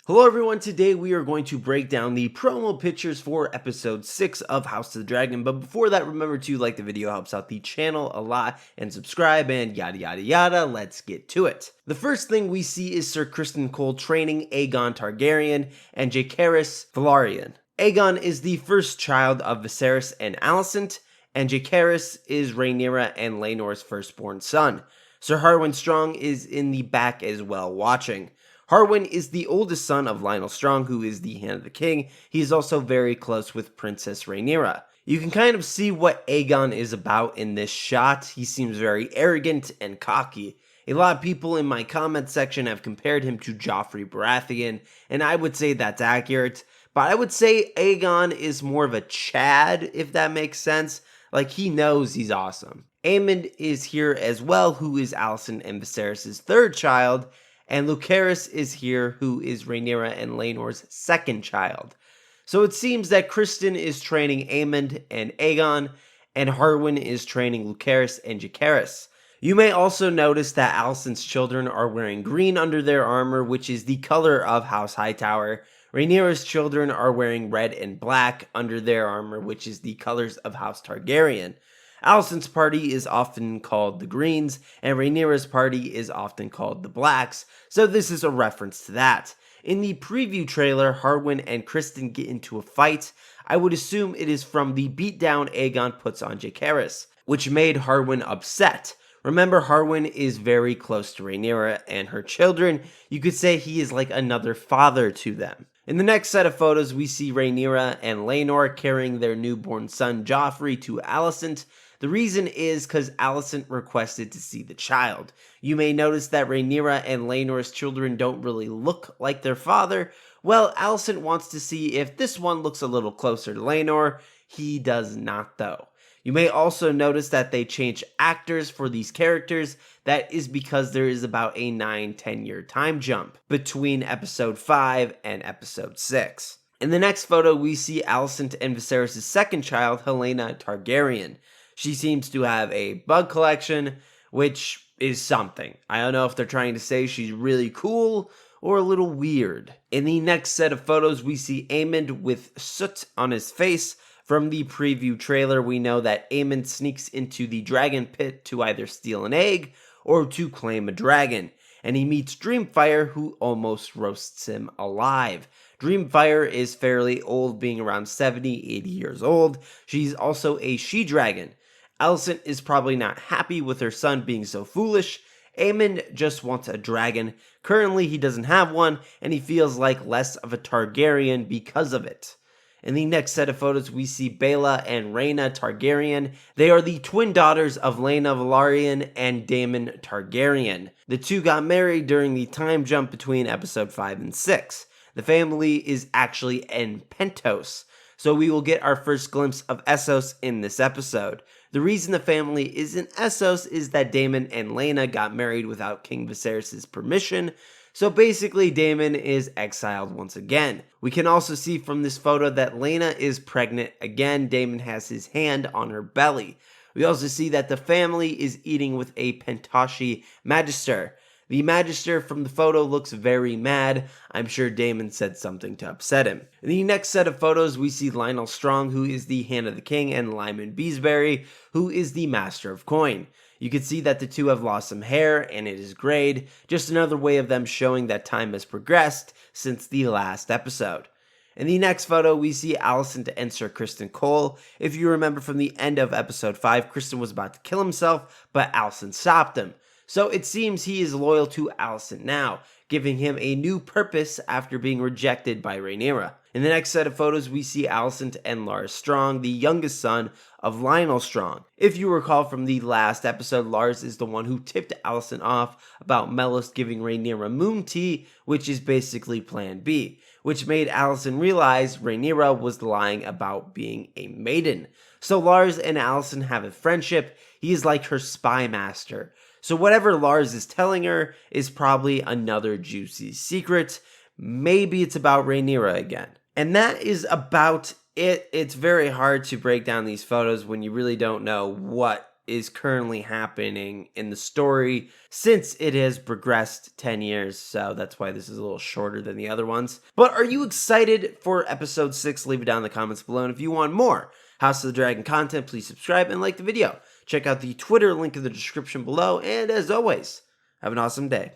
Hello everyone, today we are going to break down the promo pictures for episode 6 of House of the Dragon, but before that remember to like the video, helps out the channel a lot, and subscribe and yada yada yada. Let's get to it. The first thing we see is Sir Criston Cole training Aegon Targaryen and Jacaerys Velaryon. Aegon is the first child of Viserys and Alicent, and Jacaerys is Rhaenyra and Laenor's firstborn son. Sir Harwin Strong is in the back as well watching. Harwin is the oldest son of Lionel Strong, who is the Hand of the King. He is also very close with Princess Rhaenyra. You can kind of see what Aegon is about in this shot. He seems very arrogant and cocky. A lot of people in my comment section have compared him to Joffrey Baratheon, and I would say that's accurate. But I would say Aegon is more of a Chad, if that makes sense. Like, he knows he's awesome. Aemond is here as well, who is Alicent and Viserys' third child. And Lucerys is here, who is Rhaenyra and Laenor's second child. So it seems that Criston is training Aemond and Aegon, and Harwin is training Lucerys and Jacaerys. You may also notice that Alicent's children are wearing green under their armor, which is the color of House Hightower. Rhaenyra's children are wearing red and black under their armor, which is the colors of House Targaryen. Alicent's party is often called the Greens, and Rhaenyra's party is often called the Blacks, so this is a reference to that. In the preview trailer, Harwin and Criston get into a fight. I would assume it is from the beatdown Aegon puts on Jacaerys, which made Harwin upset. Remember, Harwin is very close to Rhaenyra and her children. You could say he is like another father to them. In the next set of photos, we see Rhaenyra and Laenor carrying their newborn son Joffrey to Alicent. The reason is because Alicent requested to see the child. You may notice that Rhaenyra and Laenor's children don't really look like their father. Well, Alicent wants to see if this one looks a little closer to Laenor. He does not, though. You may also notice that they changed actors for these characters. That is because there is about a 9-10 year time jump between episode 5 and episode 6. In the next photo, we see Alicent and Viserys' second child, Helaena Targaryen. She seems to have a bug collection, which is something. I don't know if they're trying to say she's really cool or a little weird. In the next set of photos, we see Aemond with soot on his face. From the preview trailer, we know that Aemond sneaks into the dragon pit to either steal an egg or to claim a dragon. And he meets Dreamfire, who almost roasts him alive. Dreamfire is fairly old, being around 70, 80 years old. She's also a she-dragon. Alicent is probably not happy with her son being so foolish. Aemond just wants a dragon. Currently, he doesn't have one, and he feels like less of a Targaryen because of it. In the next set of photos, we see Baela and Rhaena Targaryen. They are the twin daughters of Laena Velaryon and Daemon Targaryen. The two got married during the time jump between episode 5 and 6. The family is actually in Pentos, so we will get our first glimpse of Essos in this episode. The reason the family is in Essos is that Daemon and Laena got married without King Viserys' permission, so basically Daemon is exiled once again. We can also see from this photo that Laena is pregnant again. Daemon has his hand on her belly. We also see that the family is eating with a Pentoshi Magister. The Magister from the photo looks very mad. I'm sure Daemon said something to upset him. In the next set of photos, we see Lionel Strong, who is the Hand of the King, and Lyman Beesbury, who is the Master of Coin. You can see that the two have lost some hair, and it is grayed. Just another way of them showing that time has progressed since the last episode. In the next photo, we see Alicent and Sir Criston Cole. If you remember from the end of episode 5, Criston was about to kill himself, but Alicent stopped him. So it seems he is loyal to Alicent now, giving him a new purpose after being rejected by Rhaenyra. In the next set of photos, we see Alicent and Lars Strong, the youngest son of Lionel Strong. If you recall from the last episode, Lars is the one who tipped Alicent off about Mellos giving Rhaenyra moon tea, which is basically Plan B, which made Alicent realize Rhaenyra was lying about being a maiden. So Lars and Alicent have a friendship. He is like her spy master. So whatever Lars is telling her is probably another juicy secret. Maybe it's about Rhaenyra again. And that is about it. It's very hard to break down these photos when you really don't know what is currently happening in the story since it has progressed 10 years, so that's why this is a little shorter than the other ones. But are you excited for episode 6? Leave it down in the comments below, and if you want more House of the Dragon content, please subscribe and like the video. Check out the Twitter link in the description below, and as always, have an awesome day.